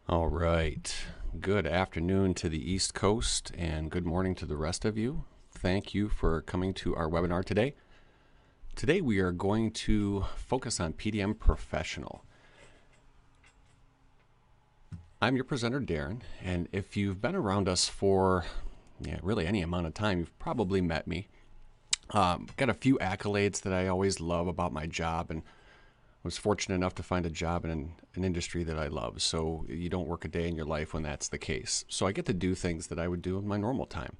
All right. Good afternoon to the East Coast and good morning to the rest of you. Thank you for coming to our webinar today. Today we are going to focus on PDM Professional. I'm your presenter, Darin, and if you've been around us for really any amount of time, you've probably met me. Got a few accolades that I always love about my job, and was fortunate enough to find a job in an industry that I love. So you don't work a day in your life when that's the case. So I get to do things that I would do in my normal time.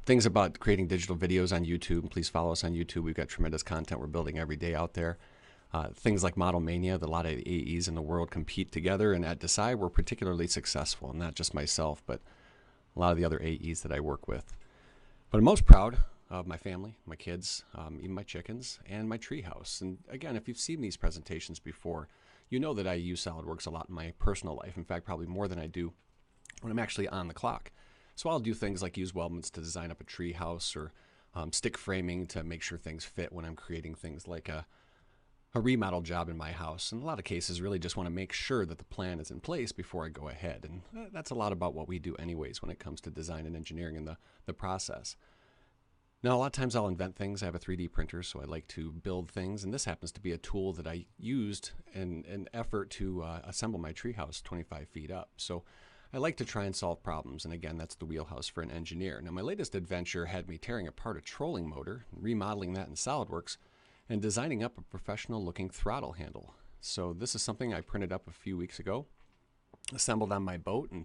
Things about creating digital videos on YouTube. Please follow us on YouTube. We've got tremendous content we're building every day out there. Things like Model Mania, that a lot of AEs in the world compete together. And at DASI, we're particularly successful. And not just myself, but a lot of the other AEs that I work with. But I'm most proud of my family, my kids, even my chickens, and my treehouse. And again, if you've seen these presentations before, you know that I use SolidWorks a lot in my personal life. In fact, probably more than I do when I'm actually on the clock. So I'll do things like use weldments to design up a treehouse, or stick framing to make sure things fit when I'm creating things like a remodel job in my house. In a lot of cases, really just want to make sure that the plan is in place before I go ahead. And that's a lot about what we do anyways when it comes to design and engineering and the process. Now, a lot of times I'll invent things. I have a 3D printer, so I like to build things, and this happens to be a tool that I used in an effort to assemble my treehouse 25 feet up. So I like to try and solve problems, and again, that's the wheelhouse for an engineer. Now, my latest adventure had me tearing apart a trolling motor, remodeling that in SolidWorks, and designing up a professional-looking throttle handle. So this is something I printed up a few weeks ago, assembled on my boat, and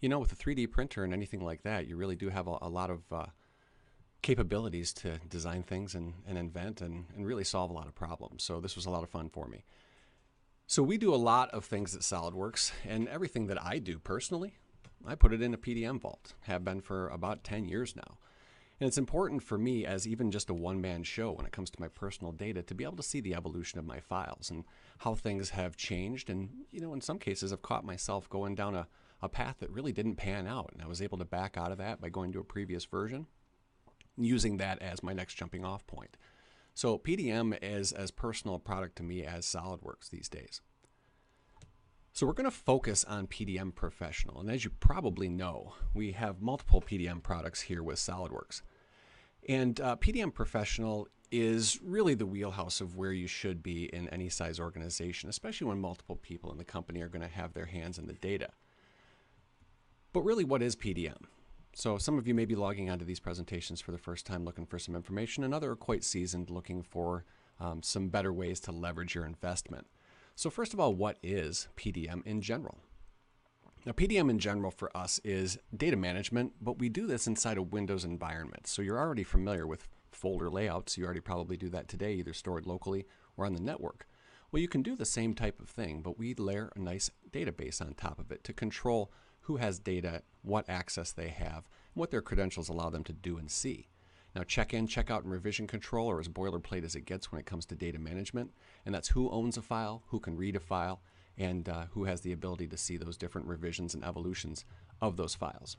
with a 3D printer and anything like that, you really do have a lot of capabilities to design things and invent and really solve a lot of problems. So this was a lot of fun for me. So we do a lot of things at SolidWorks, and everything that I do personally, I put it in a PDM vault, have been for about 10 years now. And it's important for me, as even just a one-man show when it comes to my personal data, to be able to see the evolution of my files and how things have changed. And in some cases I've caught myself going down a path that really didn't pan out, and I was able to back out of that by going to a previous version, using that as my next jumping off point. So PDM is as personal a product to me as SolidWorks these days. So we're going to focus on PDM Professional. And as you probably know, we have multiple PDM products here with SolidWorks. And PDM Professional is really the wheelhouse of where you should be in any size organization, especially when multiple people in the company are going to have their hands in the data. But really, what is PDM? So some of you may be logging onto these presentations for the first time looking for some information, and others are quite seasoned looking for some better ways to leverage your investment. So first of all, what is PDM in general? Now, PDM in general for us is data management, but we do this inside a Windows environment. So you're already familiar with folder layouts. You already probably do that today, either stored locally or on the network. Well, you can do the same type of thing, but we layer a nice database on top of it to control who has data, what access they have, and what their credentials allow them to do and see. Now, check-in, check-out, and revision control are as boilerplate as it gets when it comes to data management, and that's who owns a file, who can read a file, and who has the ability to see those different revisions and evolutions of those files.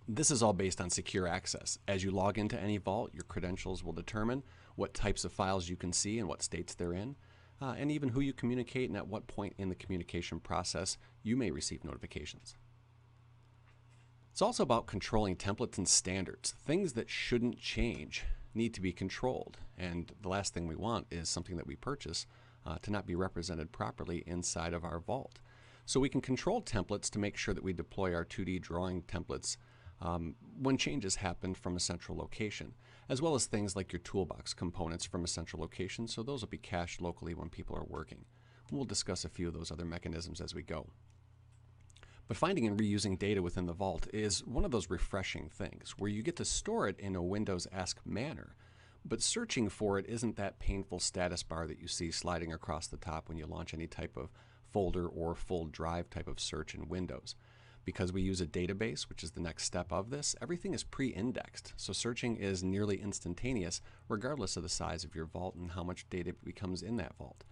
This is all based on secure access. As you log into any vault, your credentials will determine what types of files you can see and what states they're in, and even who you communicate and at what point in the communication process you may receive notifications. It's also about controlling templates and standards. Things that shouldn't change need to be controlled. And the last thing we want is something that we purchase to not be represented properly inside of our vault. So we can control templates to make sure that we deploy our 2D drawing templates when changes happen from a central location, as well as things like your toolbox components from a central location. So those will be cached locally when people are working. We'll discuss a few of those other mechanisms as we go. But finding and reusing data within the vault is one of those refreshing things where you get to store it in a Windows-esque manner, but searching for it isn't that painful status bar that you see sliding across the top when you launch any type of folder or full drive type of search in Windows. Because we use a database, which is the next step of this, everything is pre-indexed, so searching is nearly instantaneous regardless of the size of your vault and how much data becomes in that vault.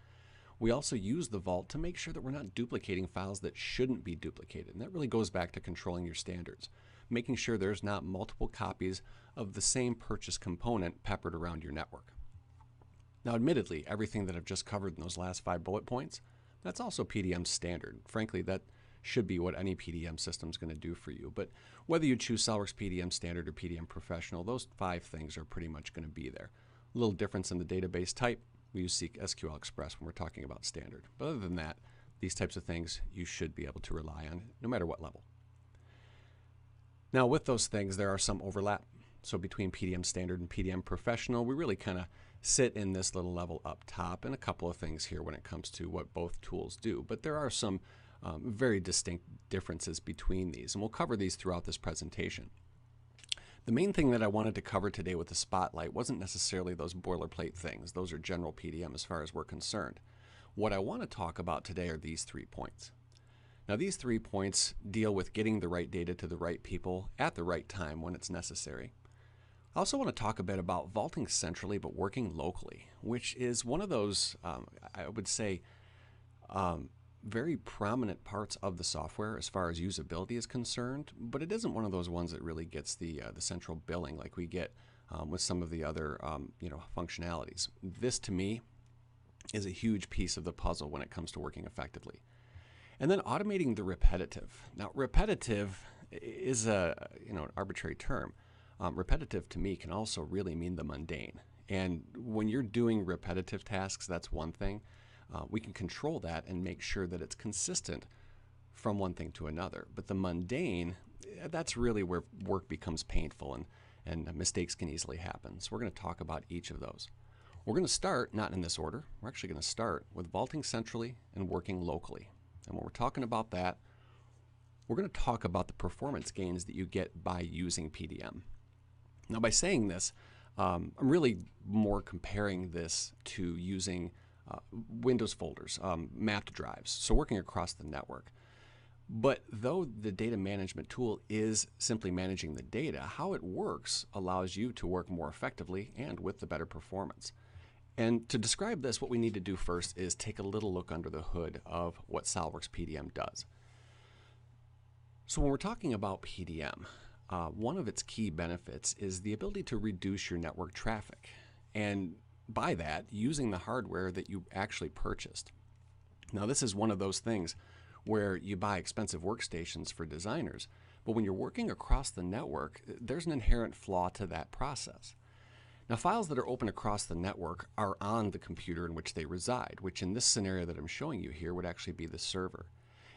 We also use the vault to make sure that we're not duplicating files that shouldn't be duplicated. And that really goes back to controlling your standards, making sure there's not multiple copies of the same purchase component peppered around your network. Now, admittedly, everything that I've just covered in those last 5 bullet points, that's also PDM standard. Frankly, that should be what any PDM system is going to do for you. But whether you choose SolidWorks PDM Standard or PDM Professional, those 5 things are pretty much going to be there. A little difference in the database type. We use SQL Express when we're talking about standard. But other than that, these types of things you should be able to rely on no matter what level. Now with those things, there are some overlap. So between PDM Standard and PDM Professional, we really kind of sit in this little level up top, and a couple of things here when it comes to what both tools do. But there are some very distinct differences between these, and we'll cover these throughout this presentation. The main thing that I wanted to cover today with the spotlight wasn't necessarily those boilerplate things. Those are general PDM as far as we're concerned. What I want to talk about today are these 3 points. Now these 3 points deal with getting the right data to the right people at the right time when it's necessary. I also want to talk a bit about vaulting centrally but working locally, which is one of those, I would say, very prominent parts of the software as far as usability is concerned, but it isn't one of those ones that really gets the central billing like we get with some of the other functionalities. This to me is a huge piece of the puzzle when it comes to working effectively. And then automating the repetitive. Now repetitive is an arbitrary term. Repetitive to me can also really mean the mundane. And when you're doing repetitive tasks, that's one thing. We can control that and make sure that it's consistent from one thing to another. But the mundane, that's really where work becomes painful and mistakes can easily happen. So we're going to talk about each of those. We're going to start, not in this order, we're actually going to start with vaulting centrally and working locally. And when we're talking about that, we're going to talk about the performance gains that you get by using PDM. Now by saying this, I'm really more comparing this to using Windows folders, mapped drives, so working across the network. But though the data management tool is simply managing the data, how it works allows you to work more effectively and with the better performance. And to describe this, what we need to do first is take a little look under the hood of what SolidWorks PDM does. So when we're talking about PDM, one of its key benefits is the ability to reduce your network traffic, and by that, using the hardware that you actually purchased. Now this is one of those things where you buy expensive workstations for designers, but when you're working across the network, there's an inherent flaw to that process. Now files that are open across the network are on the computer in which they reside, which in this scenario that I'm showing you here would actually be the server.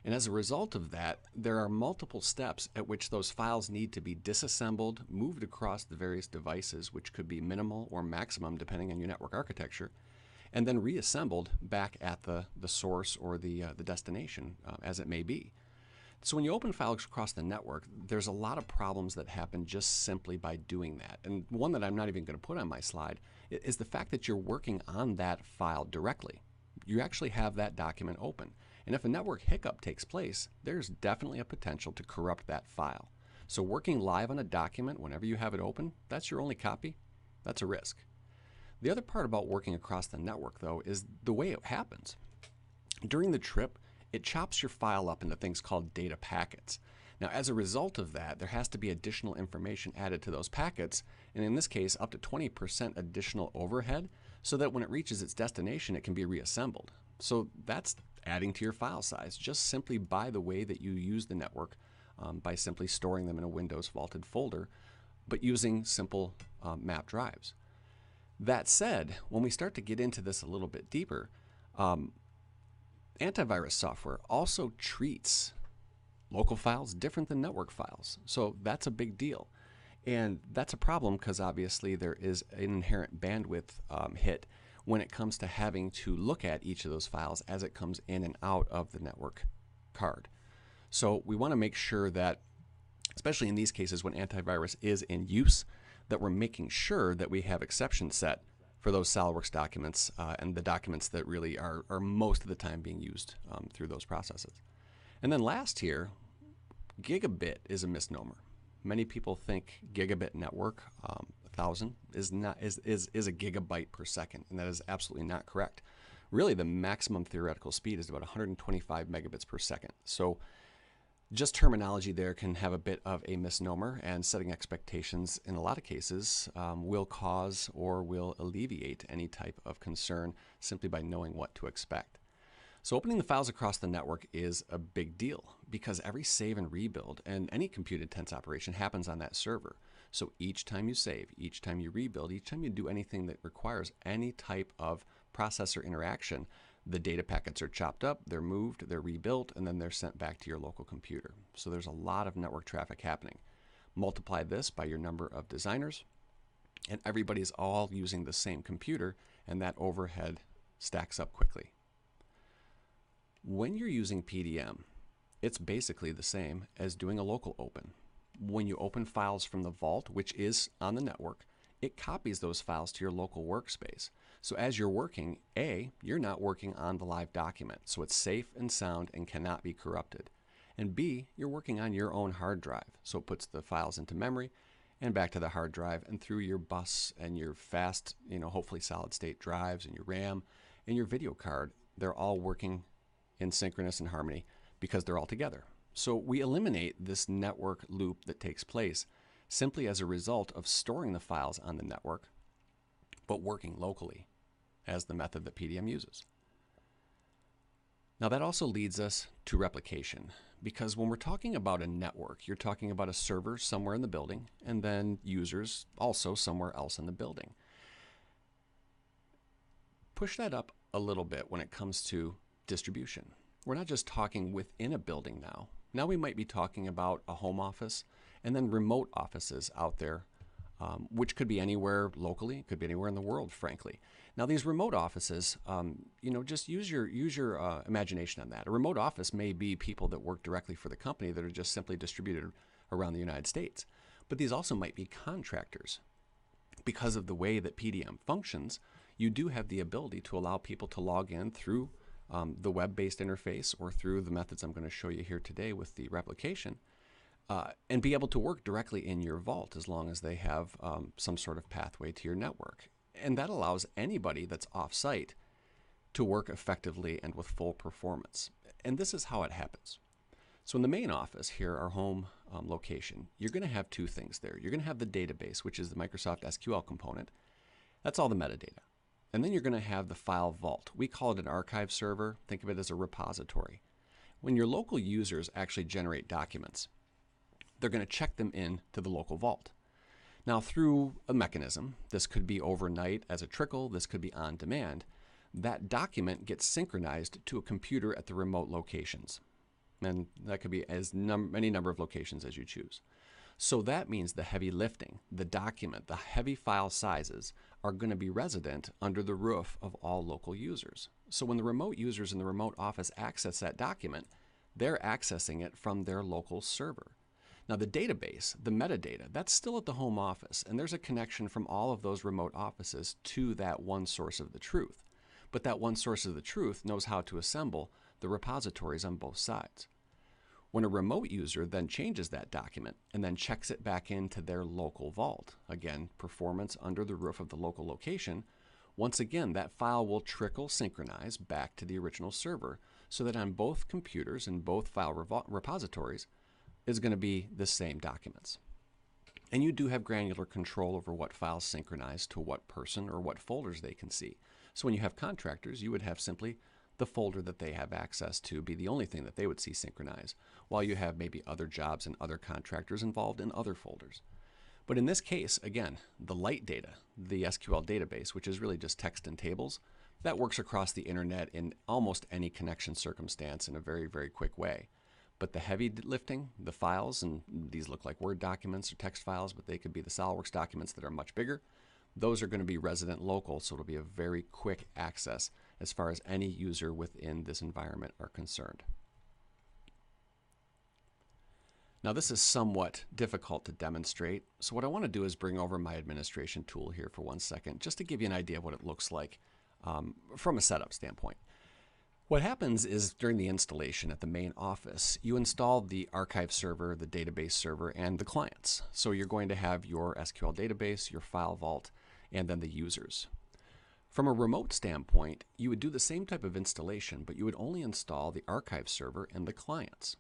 And as a result of that, there are multiple steps at which those files need to be disassembled, moved across the various devices, which could be minimal or maximum depending on your network architecture, and then reassembled back at the source or the destination as it may be. So when you open files across the network, there's a lot of problems that happen just simply by doing that. And one that I'm not even going to put on my slide is the fact that you're working on that file directly. You actually have that document open. And if a network hiccup takes place, there's definitely a potential to corrupt that file. So working live on a document whenever you have it open, that's your only copy, that's a risk. The other part about working across the network, though, is the way it happens. During the trip, it chops your file up into things called data packets. Now, as a result of that, there has to be additional information added to those packets, and in this case, up to 20% additional overhead, so that when it reaches its destination, it can be reassembled. So that's adding to your file size, just simply by the way that you use the network, by simply storing them in a Windows vaulted folder, but using simple map drives. That said, when we start to get into this a little bit deeper, antivirus software also treats local files different than network files. So that's a big deal. And that's a problem because obviously there is an inherent bandwidth hit when it comes to having to look at each of those files as it comes in and out of the network card. So we want to make sure that, especially in these cases when antivirus is in use, that we're making sure that we have exceptions set for those SolidWorks documents and the documents that really are most of the time being used through those processes. And then last here, gigabit is a misnomer. Many people think gigabit network, 1,000, is a gigabyte per second, and that is absolutely not correct. Really, the maximum theoretical speed is about 125 megabits per second. So just terminology there can have a bit of a misnomer, and setting expectations in a lot of cases will cause or will alleviate any type of concern simply by knowing what to expect. So opening the files across the network is a big deal because every save and rebuild and any compute-intense operation happens on that server. So each time you save, each time you rebuild, each time you do anything that requires any type of processor interaction, the data packets are chopped up, they're moved, they're rebuilt, and then they're sent back to your local computer. So there's a lot of network traffic happening. Multiply this by your number of designers, and everybody's all using the same computer, and that overhead stacks up quickly. When you're using PDM, it's basically the same as doing a local open. When you open files from the vault, which is on the network, it copies those files to your local workspace. So as you're working, A, you're not working on the live document, so it's safe and sound and cannot be corrupted. And B, you're working on your own hard drive, so it puts the files into memory and back to the hard drive and through your bus and your fast, hopefully solid state drives and your RAM and your video card. They're all working in synchronous and harmony because they're all together. So we eliminate this network loop that takes place simply as a result of storing the files on the network but working locally as the method that PDM uses. Now that also leads us to replication, because when we're talking about a network, you're talking about a server somewhere in the building and then users also somewhere else in the building. Push that up a little bit when it comes to distribution. We're not just talking within a building now. Now we might be talking about a home office and then remote offices out there, which could be anywhere locally, it could be anywhere in the world, frankly. Now these remote offices, just use your imagination on that. A remote office may be people that work directly for the company that are just simply distributed around the United States. But these also might be contractors. Because of the way that PDM functions, you do have the ability to allow people to log in through the web-based interface or through the methods I'm going to show you here today with the replication, and be able to work directly in your vault as long as they have some sort of pathway to your network. And that allows anybody that's off-site to work effectively and with full performance. And this is how it happens. So in the main office here, our home location, you're going to have two things there. You're going to have the database, which is the Microsoft SQL component. That's all the metadata. And then you're going to have the file vault. We call it an archive server. Think of it as a repository. When your local users actually generate documents, they're going to check them in to the local vault. Now through a mechanism, this could be overnight as a trickle, this could be on demand, that document gets synchronized to a computer at the remote locations. And that could be as many number of locations as you choose. So that means the heavy lifting, the document, the heavy file sizes are going to be resident under the roof of all local users. So when the remote users in the remote office access that document, they're accessing it from their local server. Now the database, the metadata, that's still at the home office, and there's a connection from all of those remote offices to that one source of the truth. But that one source of the truth knows how to assemble the repositories on both sides. When a remote user then changes that document and then checks it back into their local vault, again, performance under the roof of the local location, once again, that file will trickle synchronize back to the original server so that on both computers and both file repositories is going to be the same documents. And you do have granular control over what files synchronize to what person or what folders they can see. So when you have contractors, you would have simply the folder that they have access to be the only thing that they would see synchronize, while you have maybe other jobs and other contractors involved in other folders. But in this case, again, the light data, the SQL database, which is really just text and tables, that works across the internet in almost any connection circumstance in a very, very quick way. But the heavy lifting, the files, and these look like Word documents or text files, but they could be the SolidWorks documents that are much bigger, those are going to be resident local, so it'll be a very quick access as far as any user within this environment are concerned. Now this is somewhat difficult to demonstrate, so what I want to do is bring over my administration tool here for 1 second, just to give you an idea of what it looks like from a setup standpoint. What happens is during the installation at the main office, you install the archive server, the database server, and the clients. So you're going to have your SQL database, your file vault, and then the users. From a remote standpoint, you would do the same type of installation, but you would only install the archive server and the clients.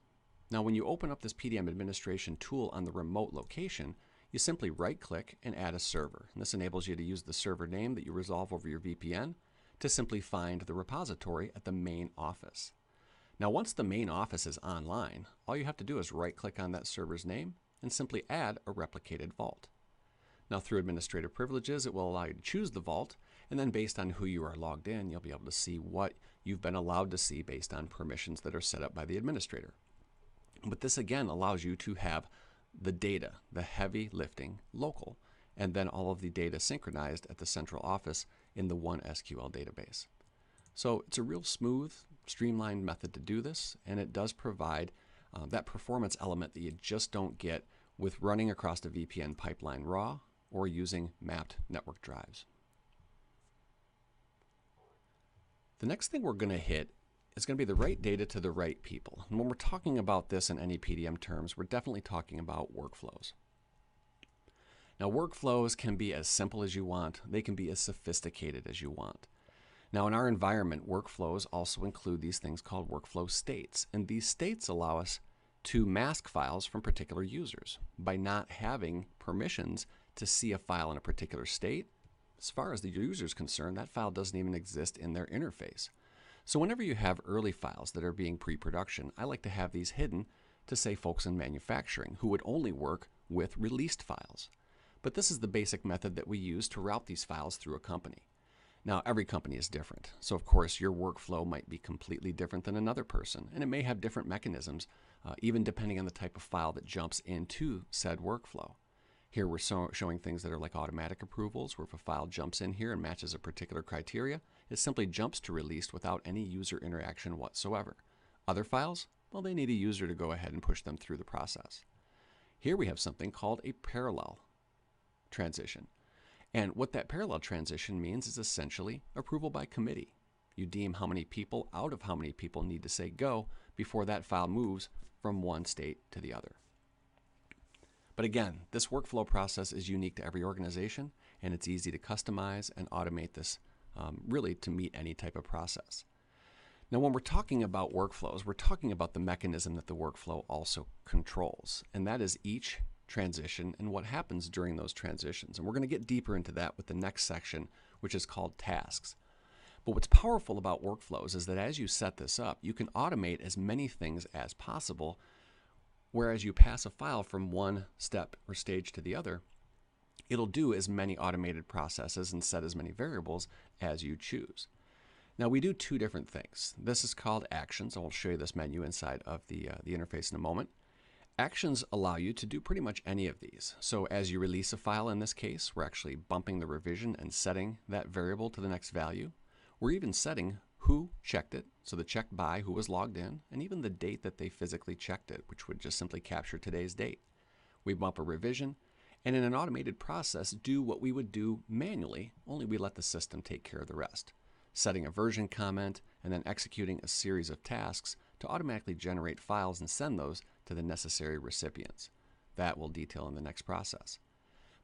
Now when you open up this PDM administration tool on the remote location, you simply right-click and add a server. And this enables you to use the server name that you resolve over your VPN to simply find the repository at the main office. Now, once the main office is online, all you have to do is right-click on that server's name and simply add a replicated vault. Now, through administrative privileges, it will allow you to choose the vault, and then based on who you are logged in, you'll be able to see what you've been allowed to see based on permissions that are set up by the administrator. But this again allows you to have the data, the heavy lifting, local, and then all of the data synchronized at the central office in the one SQL database. So it's a real smooth, streamlined method to do this, and it does provide that performance element that you just don't get with running across a VPN pipeline raw or using mapped network drives. The next thing we're going to hit is going to be the right data to the right people. And when we're talking about this in any PDM terms, we're definitely talking about workflows. Now, workflows can be as simple as you want. They can be as sophisticated as you want. Now, in our environment, workflows also include these things called workflow states. And these states allow us to mask files from particular users by not having permissions to see a file in a particular state. As far as the user is concerned, that file doesn't even exist in their interface. So whenever you have early files that are being pre-production, I like to have these hidden to, say, folks in manufacturing who would only work with released files. But this is the basic method that we use to route these files through a company. Now, every company is different. So, of course, your workflow might be completely different than another person, and it may have different mechanisms, even depending on the type of file that jumps into said workflow. Here we're showing things that are like automatic approvals, where if a file jumps in here and matches a particular criteria, it simply jumps to released without any user interaction whatsoever. Other files, well, they need a user to go ahead and push them through the process. Here we have something called a parallel transition. And what that parallel transition means is essentially approval by committee. You deem how many people out of how many people need to say go before that file moves from one state to the other. But again, this workflow process is unique to every organization, and it's easy to customize and automate this really to meet any type of process. Now, when we're talking about workflows, we're talking about the mechanism that the workflow also controls, and that is each transition and what happens during those transitions. And we're going to get deeper into that with the next section, which is called tasks. But what's powerful about workflows is that as you set this up, you can automate as many things as possible, whereas you pass a file from one step or stage to the other, it'll do as many automated processes and set as many variables as you choose. Now, we do two different things. This is called actions. I will show you this menu inside of the interface in a moment. Actions allow you to do pretty much any of these. So as you release a file in this case, we're actually bumping the revision and setting that variable to the next value. We're even setting who checked it, so the checked by, who was logged in, and even the date that they physically checked it, which would just simply capture today's date. We bump a revision, and in an automated process, do what we would do manually, only we let the system take care of the rest. Setting a version comment, and then executing a series of tasks to automatically generate files and send those to the necessary recipients. That we'll detail in the next process.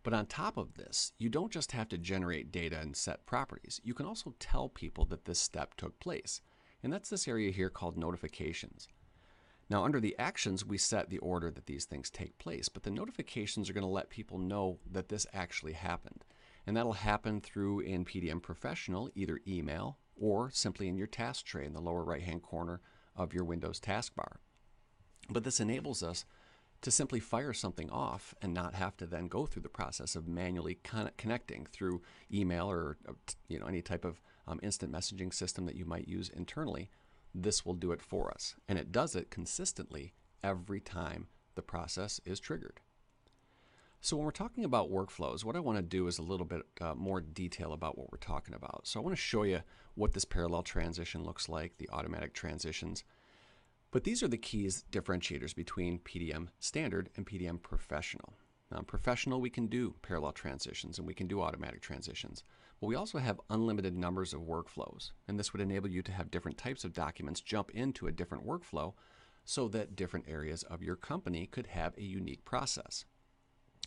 But on top of this, you don't just have to generate data and set properties. You can also tell people that this step took place. And that's this area here called notifications. Now, under the actions, we set the order that these things take place, but the notifications are going to let people know that this actually happened. And that'll happen through, in PDM Professional, either email or simply in your task tray in the lower right-hand corner of your Windows taskbar. But this enables us to simply fire something off and not have to then go through the process of manually connecting through email or any type of instant messaging system that you might use internally. This will do it for us, and it does it consistently every time the process is triggered. So when we're talking about workflows, what I want to do is a little bit more detail about what we're talking about. So I want to show you what this parallel transition looks like, the automatic transitions. But these are the keys differentiators between PDM Standard and PDM Professional. Now, in Professional, we can do parallel transitions and we can do automatic transitions. But we also have unlimited numbers of workflows. And this would enable you to have different types of documents jump into a different workflow so that different areas of your company could have a unique process.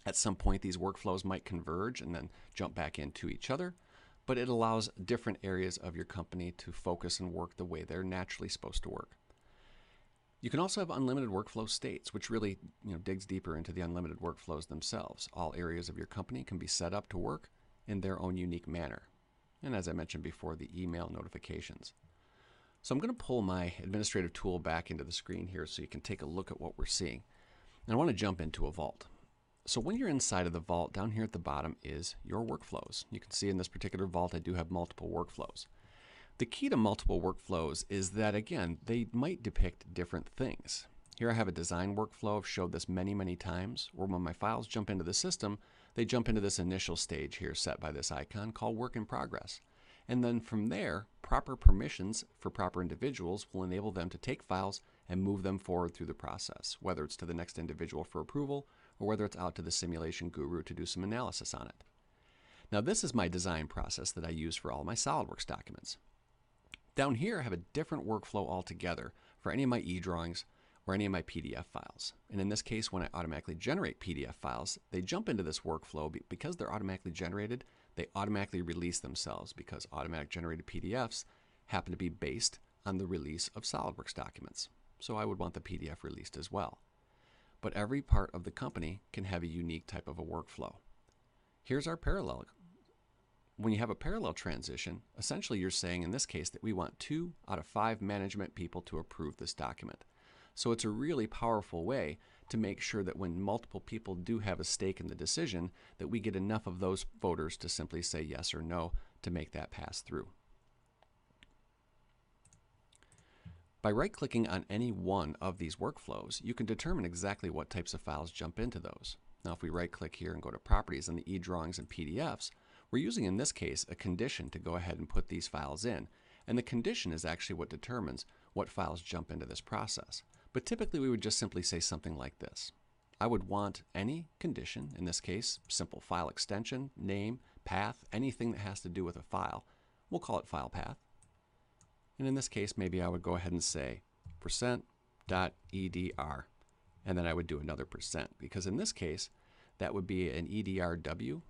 At some point, these workflows might converge and then jump back into each other, but it allows different areas of your company to focus and work the way they're naturally supposed to work. You can also have unlimited workflow states, which really digs deeper into the unlimited workflows themselves. All areas of your company can be set up to work in their own unique manner. and as I mentioned before, the email notifications. So I'm going to pull my administrative tool back into the screen here so you can take a look at what we're seeing. And I want to jump into a vault. So when you're inside of the vault, down here at the bottom is your workflows. You can see in this particular vault I do have multiple workflows. The key to multiple workflows is that, again, they might depict different things. Here I have a design workflow. I've showed this many, many times, where when my files jump into the system, they jump into this initial stage here set by this icon called work in progress. And then from there, proper permissions for proper individuals will enable them to take files and move them forward through the process, whether it's to the next individual for approval or whether it's out to the simulation guru to do some analysis on it. Now this is my design process that I use for all my SolidWorks documents. Down here I have a different workflow altogether for any of my e-drawings or any of my PDF files. And in this case, when I automatically generate PDF files, they jump into this workflow because they're automatically generated. They automatically release themselves because automatic generated PDFs happen to be based on the release of SolidWorks documents. So I would want the PDF released as well. But every part of the company can have a unique type of a workflow. Here's our parallel. When you have a parallel transition, essentially you're saying in this case that we want 2 out of 5 management people to approve this document. So it's a really powerful way to make sure that when multiple people do have a stake in the decision, that we get enough of those voters to simply say yes or no to make that pass through. By right-clicking on any one of these workflows, you can determine exactly what types of files jump into those. Now if we right-click here and go to Properties on the e-drawings and PDFs, we're using in this case a condition to go ahead and put these files in. And the condition is actually what determines what files jump into this process. But typically we would just simply say something like this. I would want any condition, in this case, simple file extension, name, path, anything that has to do with a file. We'll call it file path. And in this case, maybe I would go ahead and say %.edr. And then I would do another %, because in this case, that would be an EDRW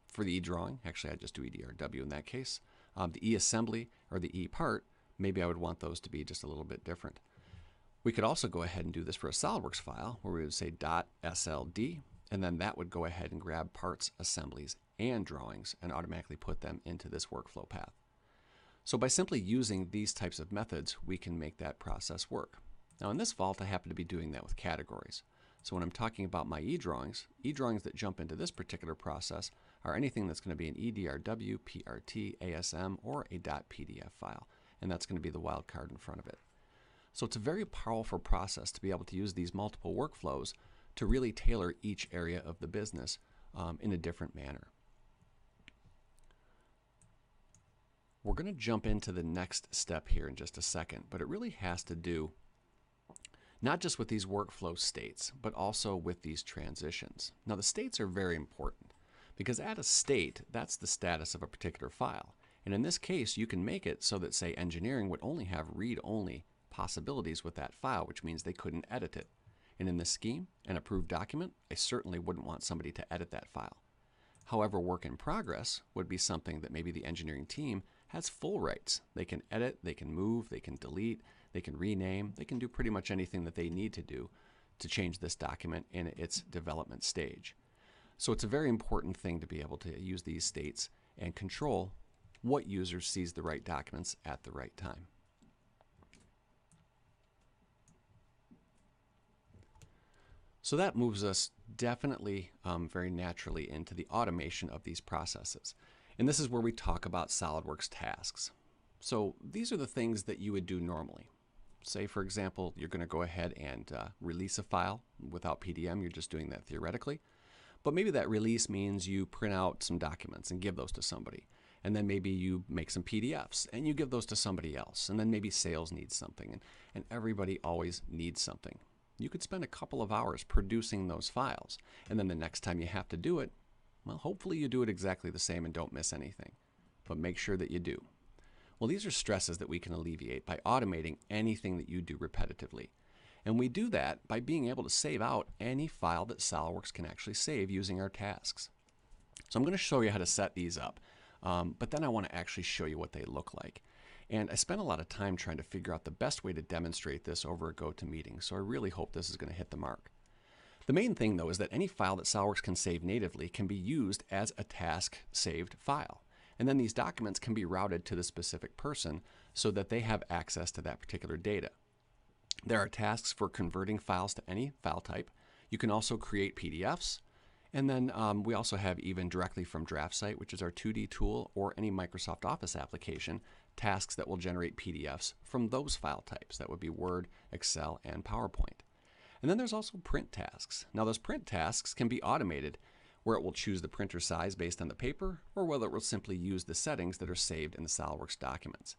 for the e-drawing. Actually, I'd just do EDRW in that case. The e-assembly or the e-part, maybe I would want those to be just a little bit different. We could also go ahead and do this for a SolidWorks file where we would say .sld, and then that would go ahead and grab parts, assemblies, and drawings and automatically put them into this workflow path. So by simply using these types of methods, we can make that process work. Now in this vault, I happen to be doing that with categories. So when I'm talking about my e-drawings that jump into this particular process are anything that's going to be an EDRW, PRT, ASM, or a .pdf file. And that's going to be the wild card in front of it. So it's a very powerful process to be able to use these multiple workflows to really tailor each area of the business in a different manner. We're going to jump into the next step here in just a second, but it really has to do not just with these workflow states, but also with these transitions. Now the states are very important because at a state, that's the status of a particular file. And in this case, you can make it so that, say, engineering would only have read-only possibilities with that file, which means they couldn't edit it. And in this scheme, an approved document, I certainly wouldn't want somebody to edit that file. However, work in progress would be something that maybe the engineering team has full rights. They can edit, they can move, they can delete, they can rename, they can do pretty much anything that they need to do to change this document in its development stage. So it's a very important thing to be able to use these states and control what user sees the right documents at the right time. So that moves us definitely very naturally into the automation of these processes. And this is where we talk about SolidWorks tasks. So these are the things that you would do normally. Say, for example, you're going to go ahead and release a file without PDM. You're just doing that theoretically. But maybe that release means you print out some documents and give those to somebody. And then maybe you make some PDFs and you give those to somebody else. And then maybe sales needs something. And everybody always needs something. You could spend a couple of hours producing those files. And then the next time you have to do it, well, hopefully you do it exactly the same and don't miss anything. But make sure that you do. Well, these are stresses that we can alleviate by automating anything that you do repetitively. And we do that by being able to save out any file that SolidWorks can actually save using our tasks. So I'm going to show you how to set these up, but then I want to actually show you what they look like. And I spent a lot of time trying to figure out the best way to demonstrate this over a GoToMeeting, so I really hope this is going to hit the mark. The main thing, though, is that any file that SolidWorks can save natively can be used as a task saved file. And then these documents can be routed to the specific person so that they have access to that particular data. There are tasks for converting files to any file type. You can also create PDFs. And then we also have even directly from DraftSite, which is our 2D tool, or any Microsoft Office application, tasks that will generate PDFs from those file types. That would be Word, Excel, and PowerPoint. And then there's also print tasks. Now those print tasks can be automated, where it will choose the printer size based on the paper, or whether it will simply use the settings that are saved in the SolidWorks documents.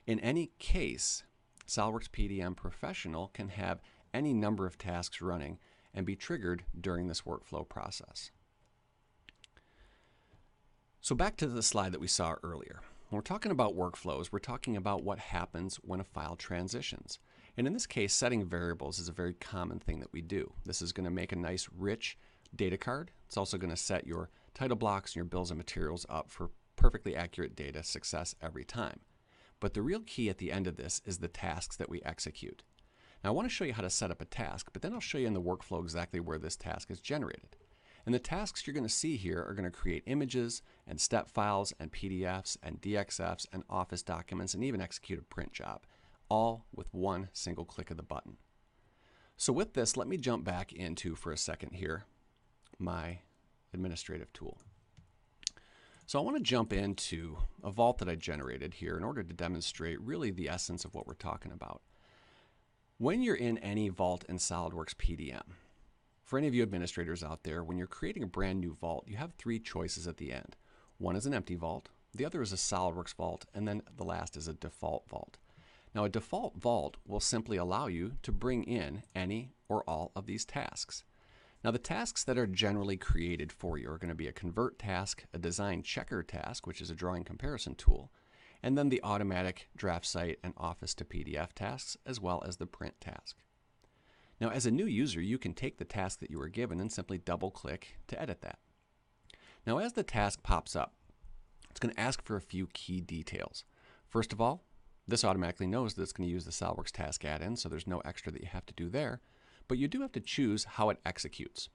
In any case, SolidWorks PDM Professional can have any number of tasks running and be triggered during this workflow process. So back to the slide that we saw earlier. When we're talking about workflows, we're talking about what happens when a file transitions. And in this case, setting variables is a very common thing that we do. This is going to make a nice, rich data card. It's also going to set your title blocks and your bills of materials up for perfectly accurate data success every time. But the real key at the end of this is the tasks that we execute. Now I want to show you how to set up a task, but then I'll show you in the workflow exactly where this task is generated. And the tasks you're going to see here are going to create images and step files and PDFs and DXFs and Office documents and even execute a print job, all with one single click of the button. So with this, let me jump back into, for a second here, my administrative tool. So I want to jump into a vault that I generated here in order to demonstrate really the essence of what we're talking about. When you're in any vault in SolidWorks PDM, for any of you administrators out there, when you're creating a brand new vault, you have three choices at the end. One is an empty vault, the other is a SolidWorks vault, and then the last is a default vault. Now a default vault will simply allow you to bring in any or all of these tasks. Now the tasks that are generally created for you are going to be a convert task, a design checker task, which is a drawing comparison tool, and then the automatic DraftSite and Office to PDF tasks, as well as the print task. Now as a new user, you can take the task that you were given and simply double click to edit that. Now as the task pops up, it's going to ask for a few key details. First of all, this automatically knows that it's going to use the SolidWorks task add-in, so there's no extra that you have to do there. But you do have to choose how it executes.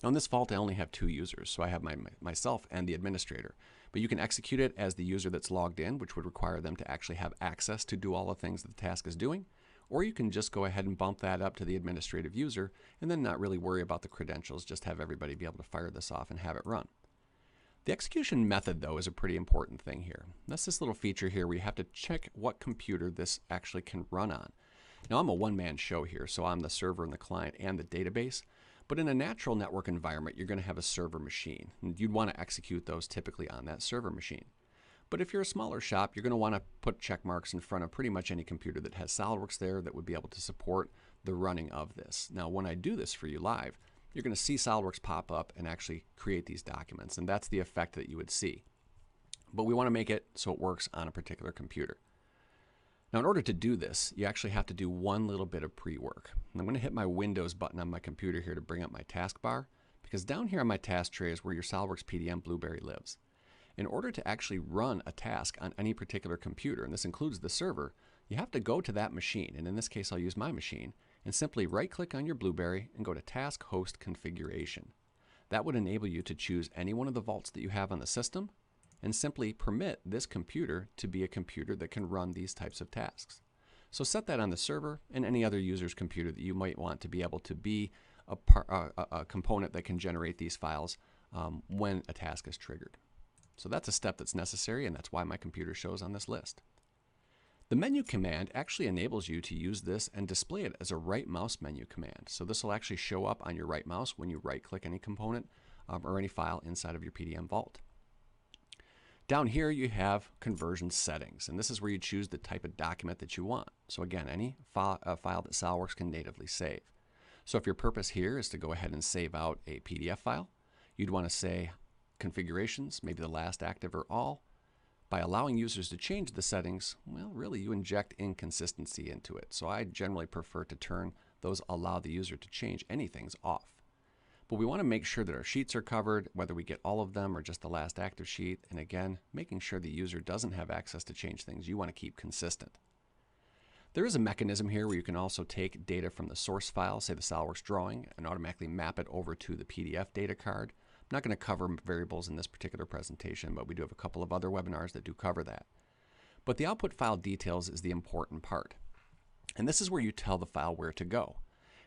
On this vault, I only have two users, so I have myself and the administrator. But you can execute it as the user that's logged in, which would require them to actually have access to do all the things that the task is doing. Or you can just go ahead and bump that up to the administrative user and then not really worry about the credentials, just have everybody be able to fire this off and have it run. The execution method, though, is a pretty important thing here. That's this little feature here where you have to check what computer this actually can run on. Now I'm a one-man show here, so I'm the server and the client and the database, but in a natural network environment, you're going to have a server machine, and you'd want to execute those typically on that server machine. But if you're a smaller shop, you're going to want to put check marks in front of pretty much any computer that has SolidWorks there that would be able to support the running of this. Now when I do this for you live, you're going to see SolidWorks pop up and actually create these documents, and that's the effect that you would see. But we want to make it so it works on a particular computer. Now in order to do this, you actually have to do one little bit of pre-work. I'm going to hit my Windows button on my computer here to bring up my taskbar, because down here on my task tray is where your SolidWorks PDM Blueberry lives. In order to actually run a task on any particular computer, and this includes the server, you have to go to that machine, and in this case I'll use my machine, and simply right-click on your Blueberry and go to Task Host Configuration. That would enable you to choose any one of the vaults that you have on the system, and simply permit this computer to be a computer that can run these types of tasks. So set that on the server and any other user's computer that you might want to be able to be a component that can generate these files when a task is triggered. So that's a step that's necessary, and that's why my computer shows on this list. The menu command actually enables you to use this and display it as a right mouse menu command. So this will actually show up on your right mouse when you right click any component or any file inside of your PDM vault. Down here you have conversion settings, and this is where you choose the type of document that you want. So again, any file that SolidWorks can natively save. So if your purpose here is to go ahead and save out a PDF file, you'd want to say configurations, maybe the last active or all. By allowing users to change the settings, well, really you inject inconsistency into it. So I generally prefer to turn those allow the user to change anything's off. But we want to make sure that our sheets are covered, whether we get all of them or just the last active sheet. And again, making sure the user doesn't have access to change things. You want to keep consistent. There is a mechanism here where you can also take data from the source file, say the SolidWorks drawing, and automatically map it over to the PDF data card. I'm not going to cover variables in this particular presentation, but we do have a couple of other webinars that do cover that. But the output file details is the important part. And this is where you tell the file where to go.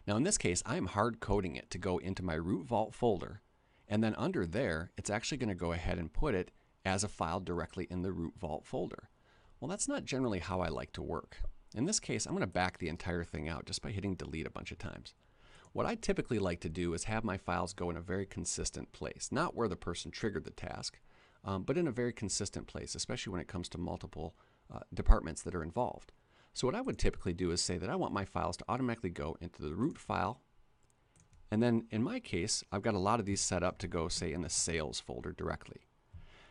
Now in this case, I'm hard coding it to go into my root vault folder, and then under there, it's actually going to go ahead and put it as a file directly in the root vault folder. Well, that's not generally how I like to work. In this case, I'm going to back the entire thing out just by hitting delete a bunch of times. What I typically like to do is have my files go in a very consistent place, not where the person triggered the task, but in a very consistent place, especially when it comes to multiple departments that are involved. So what I would typically do is say that I want my files to automatically go into the root file, and then in my case, I've got a lot of these set up to go, say, in the sales folder directly.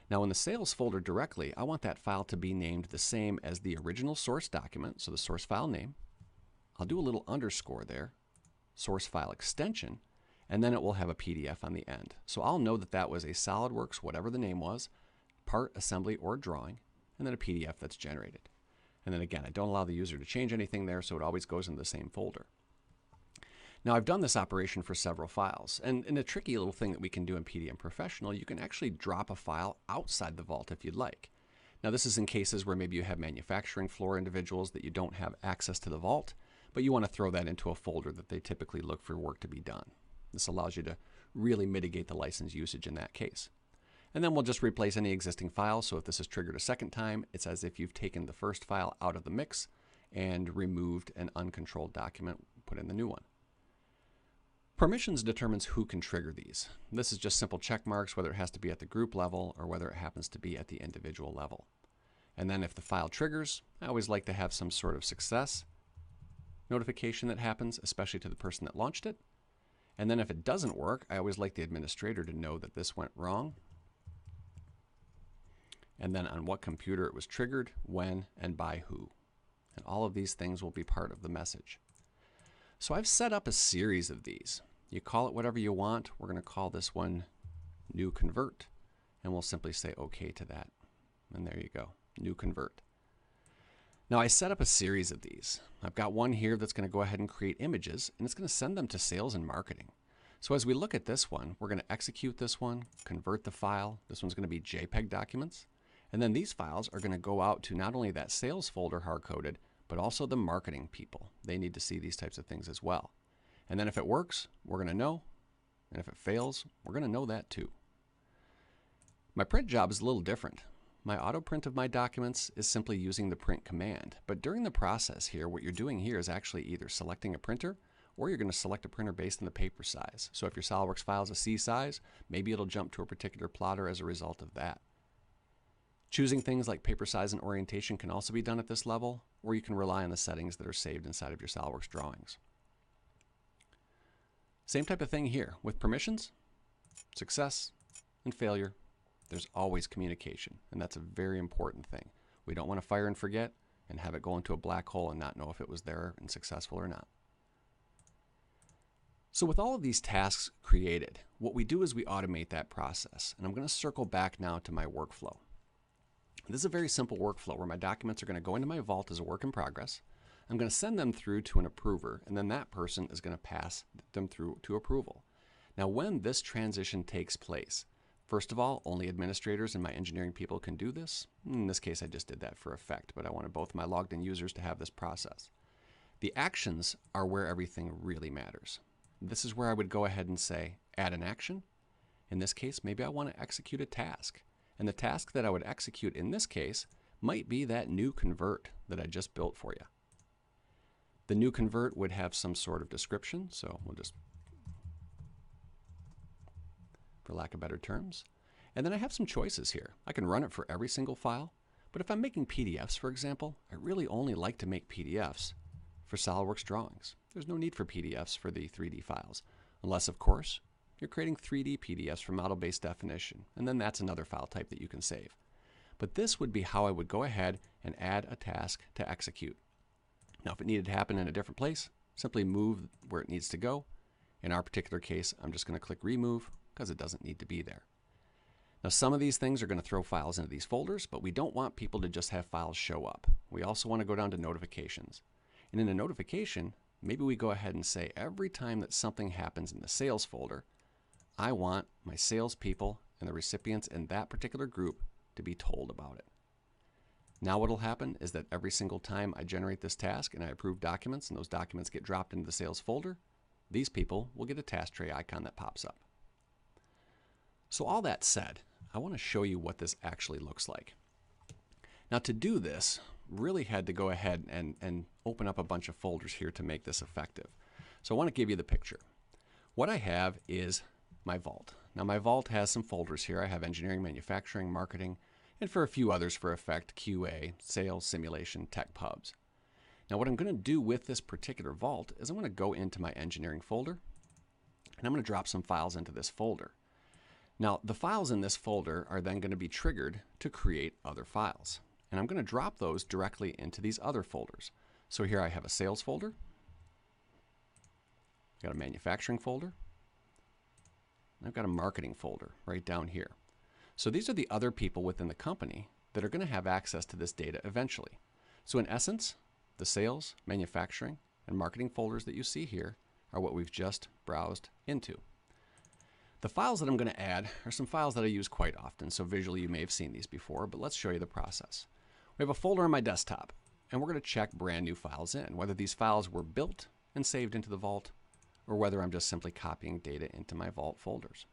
Now in the sales folder directly, I want that file to be named the same as the original source document, so the source file name. I'll do a little underscore there, source file extension, and then it will have a PDF on the end. So I'll know that that was a SolidWorks, whatever the name was, part, assembly, or drawing, and then a PDF that's generated. And then again, I don't allow the user to change anything there, so it always goes in the same folder. Now I've done this operation for several files, and in a tricky little thing that we can do in PDM Professional, you can actually drop a file outside the vault if you'd like. Now this is in cases where maybe you have manufacturing floor individuals that you don't have access to the vault, but you want to throw that into a folder that they typically look for work to be done. This allows you to really mitigate the license usage in that case. And then we'll just replace any existing files, so if this is triggered a second time, it's as if you've taken the first file out of the mix and removed an uncontrolled document, put in the new one. Permissions determines who can trigger these. This is just simple check marks, whether it has to be at the group level or whether it happens to be at the individual level. And then if the file triggers, I always like to have some sort of success notification that happens, especially to the person that launched it. And then if it doesn't work, I always like the administrator to know that this went wrong, and then on what computer it was triggered, when, and by who. And all of these things will be part of the message. So I've set up a series of these. You call it whatever you want. We're going to call this one new convert, and we'll simply say OK to that. And there you go, new convert. Now I set up a series of these. I've got one here that's going to go ahead and create images, and it's going to send them to sales and marketing. So as we look at this one, we're going to execute this one, convert the file. This one's going to be JPEG documents. And then these files are going to go out to not only that sales folder hard-coded, but also the marketing people. They need to see these types of things as well. And then if it works, we're going to know. And if it fails, we're going to know that too. My print job is a little different. My auto print of my documents is simply using the print command. But during the process here, what you're doing here is actually either selecting a printer, or you're going to select a printer based on the paper size. So if your SolidWorks file is a C size, maybe it'll jump to a particular plotter as a result of that. Choosing things like paper size and orientation can also be done at this level, or you can rely on the settings that are saved inside of your SolidWorks drawings. Same type of thing here with permissions, success, and failure. There's always communication, and that's a very important thing. We don't want to fire and forget and have it go into a black hole and not know if it was there and successful or not. So with all of these tasks created, what we do is we automate that process. And I'm going to circle back now to my workflow. This is a very simple workflow where my documents are going to go into my vault as a work in progress. I'm going to send them through to an approver, and then that person is going to pass them through to approval. Now when this transition takes place, first of all, only administrators and my engineering people can do this. In this case, I just did that for effect, but I wanted both my logged in users to have this process. The actions are where everything really matters. This is where I would go ahead and say, add an action. In this case, maybe I want to execute a task. And the task that I would execute in this case might be that new convert that I just built for you. The new convert would have some sort of description, so we'll just, for lack of better terms. And then I have some choices here. I can run it for every single file, but if I'm making PDFs, for example, I really only like to make PDFs for SolidWorks drawings. There's no need for PDFs for the 3D files, unless, of course, you're creating 3D PDFs for model-based definition, and then that's another file type that you can save. But this would be how I would go ahead and add a task to execute. Now, if it needed to happen in a different place, simply move where it needs to go. In our particular case, I'm just going to click remove because it doesn't need to be there. Now, some of these things are going to throw files into these folders, but we don't want people to just have files show up. We also want to go down to notifications. And in a notification, maybe we go ahead and say every time that something happens in the sales folder, I want my salespeople and the recipients in that particular group to be told about it. Now what will happen is that every single time I generate this task and I approve documents and those documents get dropped into the sales folder, these people will get a task tray icon that pops up. So all that said, I want to show you what this actually looks like. Now to do this, really had to go ahead and open up a bunch of folders here to make this effective. So I want to give you the picture. What I have is my vault. Now my vault has some folders here. I have engineering, manufacturing, marketing, and for a few others for effect, QA, sales, simulation, tech pubs. Now what I'm going to do with this particular vault is I'm going to go into my engineering folder and I'm going to drop some files into this folder. Now the files in this folder are then going to be triggered to create other files. And I'm going to drop those directly into these other folders. So here I have a sales folder, I've got a manufacturing folder, and I've got a marketing folder right down here. So these are the other people within the company that are going to have access to this data eventually. So in essence, the sales, manufacturing, and marketing folders that you see here are what we've just browsed into. The files that I'm going to add are some files that I use quite often, so visually you may have seen these before, but let's show you the process. We have a folder on my desktop, and we're going to check brand new files in, whether these files were built and saved into the vault, or whether I'm just simply copying data into my vault folders.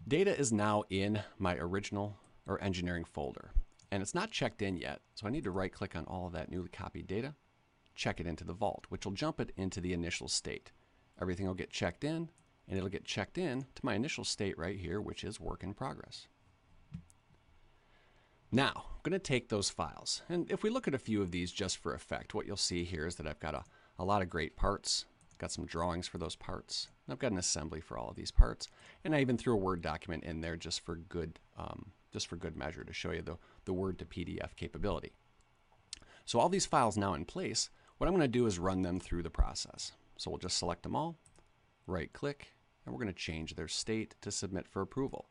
Data is now in my original or engineering folder, and it's not checked in yet, so I need to right-click on all of that newly copied data, check it into the vault, which will jump it into the initial state. Everything will get checked in, and it'll get checked in to my initial state right here, which is work in progress. Now, I'm going to take those files, and if we look at a few of these just for effect, what you'll see here is that I've got a lot of great parts. I've got some drawings for those parts. I've got an assembly for all of these parts, and I even threw a Word document in there just for good measure to show you the Word to PDF capability. So all these files now in place, what I'm going to do is run them through the process. So we'll just select them all, right-click, and we're going to change their state to submit for approval.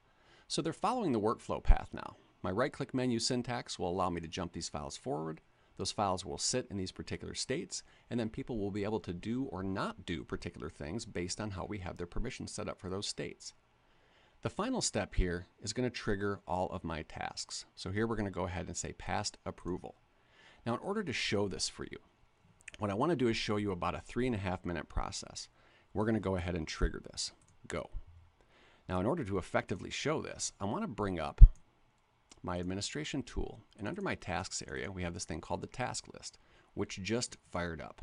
So they're following the workflow path now. My right-click menu syntax will allow me to jump these files forward. Those files will sit in these particular states, and then people will be able to do or not do particular things based on how we have their permissions set up for those states. The final step here is going to trigger all of my tasks. So here we're going to go ahead and say past approval. Now in order to show this for you, what I want to do is show you about a 3.5 minute process. We're going to go ahead and trigger this. Go. Now in order to effectively show this, I want to bring up my administration tool, and under my tasks area we have this thing called the task list, which just fired up.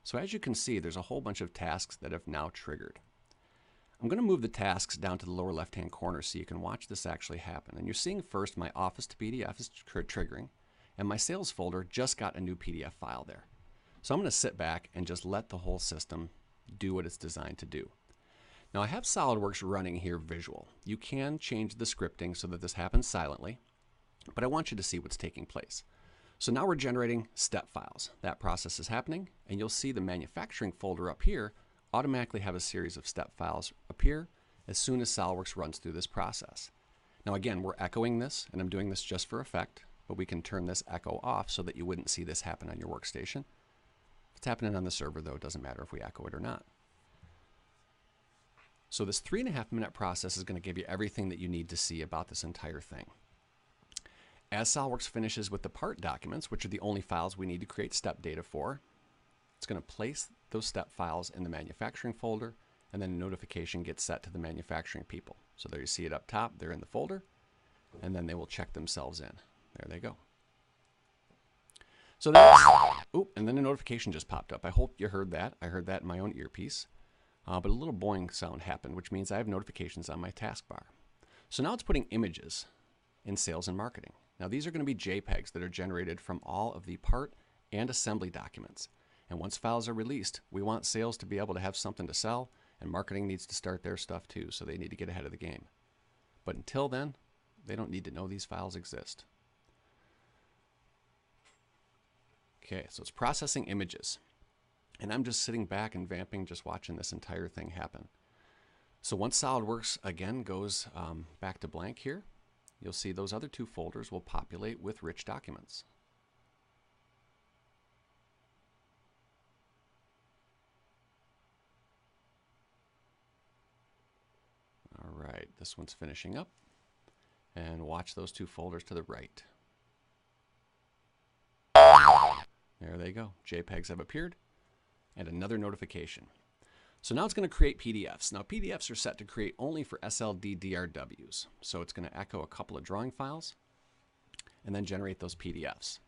So as you can see, there's a whole bunch of tasks that have now triggered. I'm going to move the tasks down to the lower left hand corner so you can watch this actually happen. And you're seeing first my Office to PDF is triggering, and my sales folder just got a new PDF file there. So I'm going to sit back and just let the whole system do what it's designed to do. Now I have SolidWorks running here visual. You can change the scripting so that this happens silently, but I want you to see what's taking place. So now we're generating step files. That process is happening, and you'll see the manufacturing folder up here automatically have a series of step files appear as soon as SolidWorks runs through this process. Now again, we're echoing this, and I'm doing this just for effect, but we can turn this echo off so that you wouldn't see this happen on your workstation. If it's happening on the server though, it doesn't matter if we echo it or not. So this 3.5 minute process is going to give you everything that you need to see about this entire thing. As SolidWorks finishes with the part documents, which are the only files we need to create step data for, it's going to place those step files in the manufacturing folder, and then a notification gets set to the manufacturing people. So there you see it up top, they're in the folder, and then they will check themselves in. There they go. So then, and then a notification just popped up. I hope you heard that. I heard that in my own earpiece. But a little boing sound happened, which means I have notifications on my taskbar. So now it's putting images in sales and marketing. Now these are going to be JPEGs that are generated from all of the part and assembly documents. And once files are released, we want sales to be able to have something to sell, and marketing needs to start their stuff too, so they need to get ahead of the game. But until then, they don't need to know these files exist. Okay, so it's processing images. And I'm just sitting back and vamping, just watching this entire thing happen. So once SolidWorks again goes back to blank here, you'll see those other two folders will populate with rich documents. This one's finishing up. And watch those two folders to the right. There they go. JPEGs have appeared. And another notification. So now it's going to create PDFs. Now PDFs are set to create only for SLDDRWs. So it's going to echo a couple of drawing files and then generate those PDFs.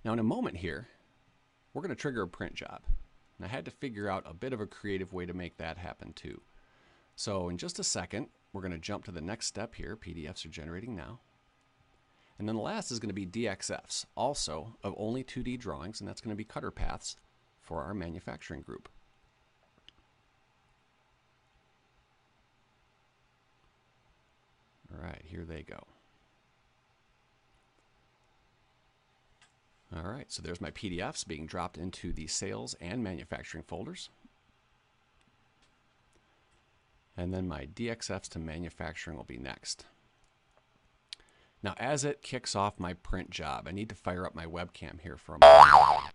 Now in a moment here, we're going to trigger a print job. And I had to figure out a bit of a creative way to make that happen too. So in just a second, we're going to jump to the next step here. PDFs are generating now. And then the last is going to be DXFs, also of only 2D drawings, and that's going to be cutter paths for our manufacturing group. All right, here they go. All right, so there's my PDFs being dropped into the sales and manufacturing folders. And then my DXFs to manufacturing will be next. Now, as it kicks off my print job, I need to fire up my webcam here for a moment.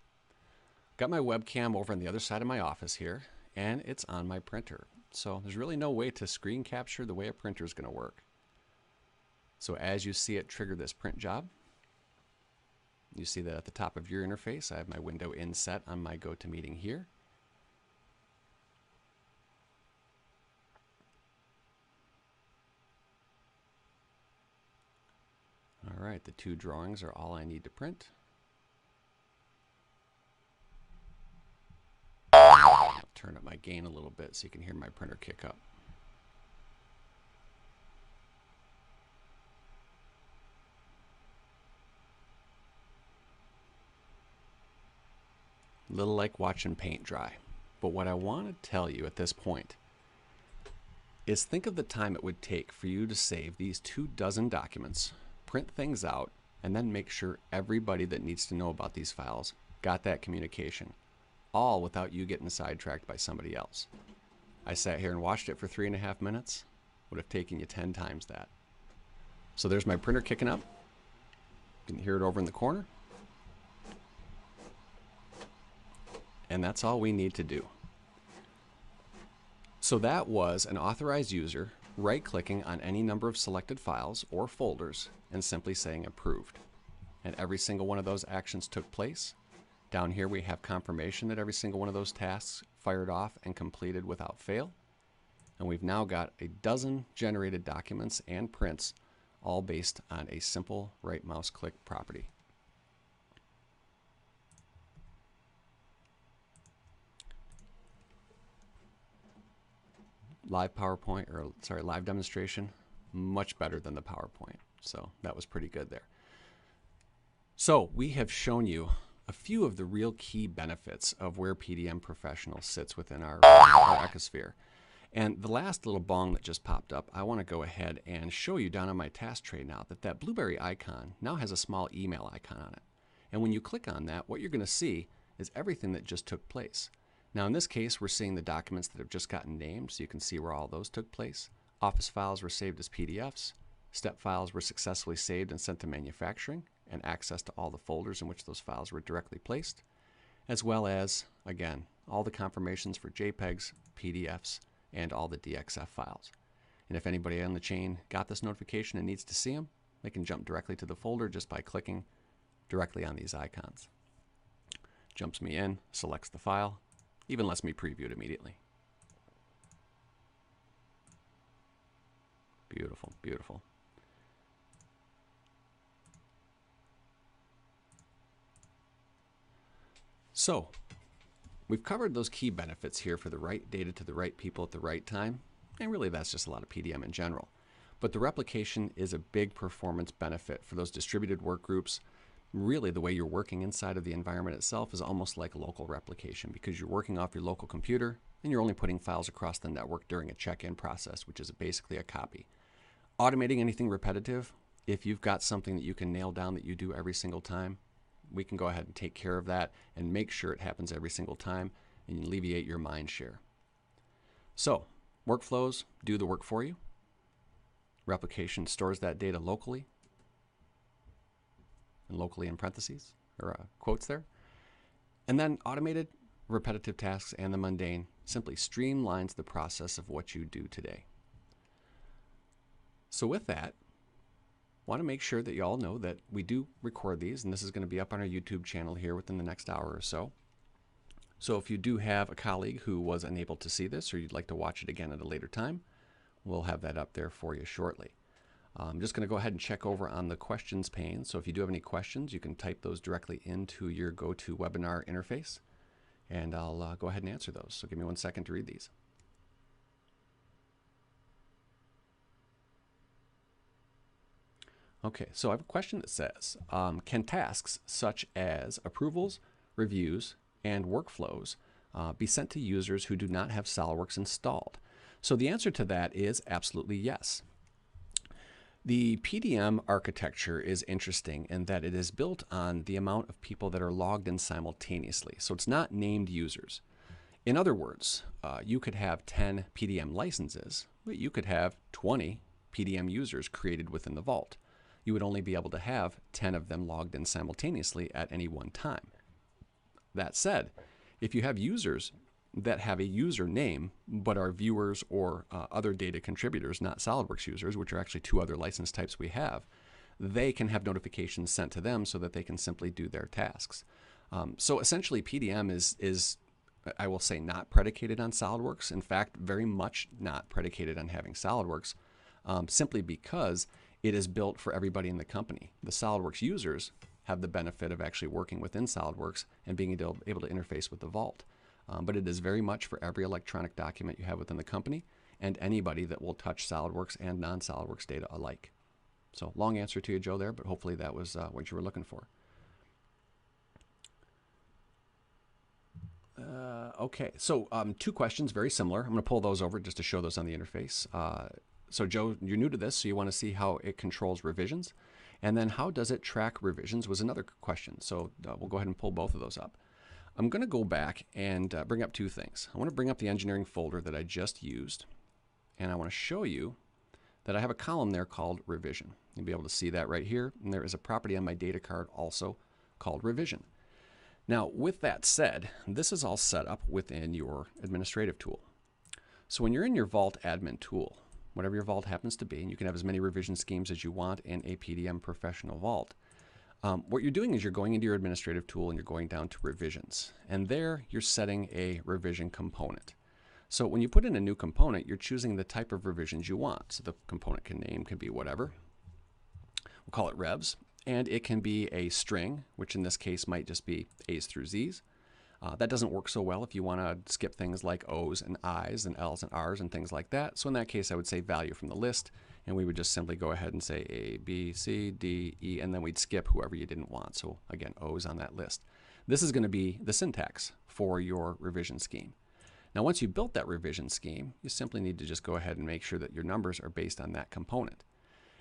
Got my webcam over on the other side of my office here, and it's on my printer. So there's really no way to screen capture the way a printer is going to work. So as you see it trigger this print job, you see that at the top of your interface, I have my window in set on my GoToMeeting here. All right, the two drawings are all I need to print. I'll turn up my gain a little bit so you can hear my printer kick up. A little like watching paint dry. But what I want to tell you at this point is think of the time it would take for you to save these 24 documents, print things out, and then make sure everybody that needs to know about these files got that communication, all without you getting sidetracked by somebody else. I sat here and watched it for 3.5 minutes. Would have taken you 10 times that. So there's my printer kicking up. You can hear it over in the corner. And that's all we need to do. So that was an authorized user right-clicking on any number of selected files or folders and simply saying approved. And every single one of those actions took place. Down here we have confirmation that every single one of those tasks fired off and completed without fail. And we've now got a dozen generated documents and prints, all based on a simple right mouse click property. Live PowerPoint, or sorry, live demonstration, much better than the PowerPoint. So that was pretty good there. So we have shown you a few of the real key benefits of where PDM Professional sits within our ecosphere. And the last little bong that just popped up, I want to go ahead and show you down on my task tray now that that blueberry icon now has a small email icon on it. And when you click on that, what you're going to see is everything that just took place. Now in this case, we're seeing the documents that have just gotten named, so you can see where all those took place. Office files were saved as PDFs. Step files were successfully saved and sent to manufacturing, and access to all the folders in which those files were directly placed, as well as, again, all the confirmations for JPEGs, PDFs, and all the DXF files. And if anybody on the chain got this notification and needs to see them, they can jump directly to the folder just by clicking directly on these icons. Jumps me in, selects the file, even lets me preview it immediately. Beautiful, beautiful. So, we've covered those key benefits here for the right data to the right people at the right time, and really that's just a lot of PDM in general. But the replication is a big performance benefit for those distributed work groups. Really, the way you're working inside of the environment itself is almost like local replication, because you're working off your local computer and you're only putting files across the network during a check-in process, which is basically a copy. Automating anything repetitive, if you've got something that you can nail down that you do every single time, we can go ahead and take care of that and make sure it happens every single time and alleviate your mind share. So, workflows do the work for you. Replication stores that data locally, and locally in parentheses, or quotes there. And then automated repetitive tasks and the mundane simply streamlines the process of what you do today. So with that, want to make sure that you all know that we do record these, and this is going to be up on our YouTube channel here within the next hour or so. So if you do have a colleague who was unable to see this, or you'd like to watch it again at a later time, we'll have that up there for you shortly. I'm just going to go ahead and check over on the questions pane. So if you do have any questions, you can type those directly into your GoToWebinar interface, and I'll go ahead and answer those. So give me 1 second to read these. Okay, so I have a question that says, can tasks such as approvals, reviews, and workflows be sent to users who do not have SolidWorks installed? So the answer to that is absolutely yes. The PDM architecture is interesting in that it is built on the amount of people that are logged in simultaneously. So it's not named users. In other words, you could have 10 PDM licenses, but you could have 20 PDM users created within the vault. You would only be able to have 10 of them logged in simultaneously at any one time. That said, if you have users that have a username but are viewers or other data contributors, not SolidWorks users, which are actually 2 other license types we have, they can have notifications sent to them so that they can simply do their tasks. So essentially PDM is, I will say, not predicated on SolidWorks. In fact, very much not predicated on having SolidWorks, simply because it is built for everybody in the company. The SolidWorks users have the benefit of actually working within SolidWorks and being able to interface with the vault. But it is very much for every electronic document you have within the company and anybody that will touch SolidWorks and non-SolidWorks data alike. So long answer to you, Joe, there, but hopefully that was what you were looking for. Okay, so 2 questions, very similar. I'm going to pull those over just to show those on the interface. So Joe, you're new to this, so you want to see how it controls revisions. And then how does it track revisions was another question. So we'll go ahead and pull both of those up. I'm going to go back and bring up 2 things. I want to bring up the engineering folder that I just used, and I want to show you that I have a column there called revision. You'll be able to see that right here, and there is a property on my data card also called revision. Now, with that said, this is all set up within your administrative tool. So when you're in your Vault admin tool, whatever your vault happens to be, and you can have as many revision schemes as you want in a PDM professional vault. What you're doing is you're going into your administrative tool and you're going down to revisions. And there you're setting a revision component. So when you put in a new component, you're choosing the type of revisions you want. So the component name can be whatever. We'll call it revs. And it can be a string, which in this case might just be A's through Z's. That doesn't work so well if you want to skip things like O's and I's and L's and R's and things like that. So in that case, I would say value from the list, and we would just simply go ahead and say A, B, C, D, E, and then we'd skip whoever you didn't want. So again, O's on that list. This is going to be the syntax for your revision scheme. Now, once you built that revision scheme, you simply need to just go ahead and make sure that your numbers are based on that component.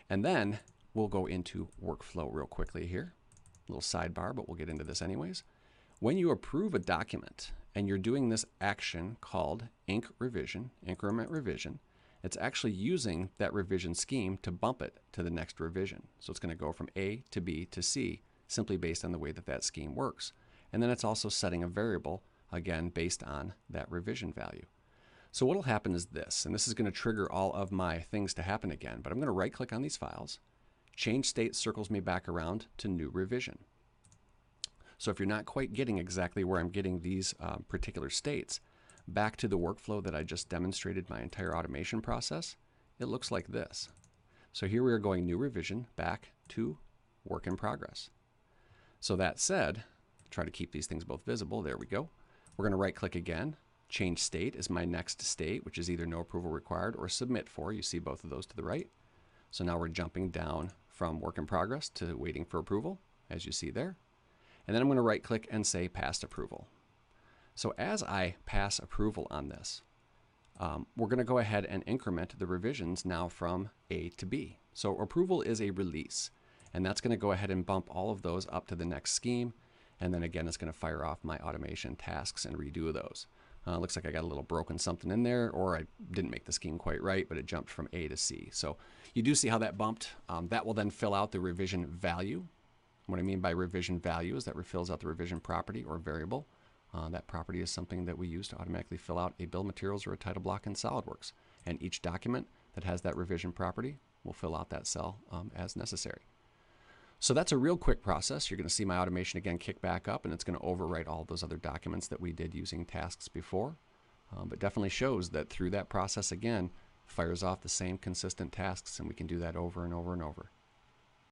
And then we'll go into workflow real quickly here. A little sidebar, but we'll get into this anyways. When you approve a document and you're doing this action called increment revision, it's actually using that revision scheme to bump it to the next revision. So it's going to go from A to B to C simply based on the way that that scheme works. And then it's also setting a variable, again, based on that revision value. So what will happen is this, and this is going to trigger all of my things to happen again, but I'm going to right click on these files. Change state circles me back around to new revision. So if you're not quite getting exactly where I'm getting these particular states, back to the workflow that I just demonstrated my entire automation process, it looks like this. So here we are going new revision back to work in progress. So that said, try to keep these things both visible. There we go. We're going to right click again. Change state is my next state, which is either no approval required or submit for. You see both of those to the right. So now we're jumping down from work in progress to waiting for approval, as you see there. And then I'm going to right click and say passed approval. So as I pass approval on this, we're going to go ahead and increment the revisions now from A to B. So approval is a release, and that's going to go ahead and bump all of those up to the next scheme. And then again, it's going to fire off my automation tasks and redo those. Looks like I got a little broken something in there, or I didn't make the scheme quite right, but it jumped from A to C. So you do see how that bumped. That will then fill out the revision value. What I mean by revision value is that it fills out the revision property or variable. That property is something that we use to automatically fill out a bill of materials or a title block in SolidWorks. And each document that has that revision property we'll fill out that cell as necessary. So that's a real quick process. You're going to see my automation again kick back up, and it's going to overwrite all those other documents that we did using tasks before. But definitely shows that through that process again, fires off the same consistent tasks, and we can do that over and over and over.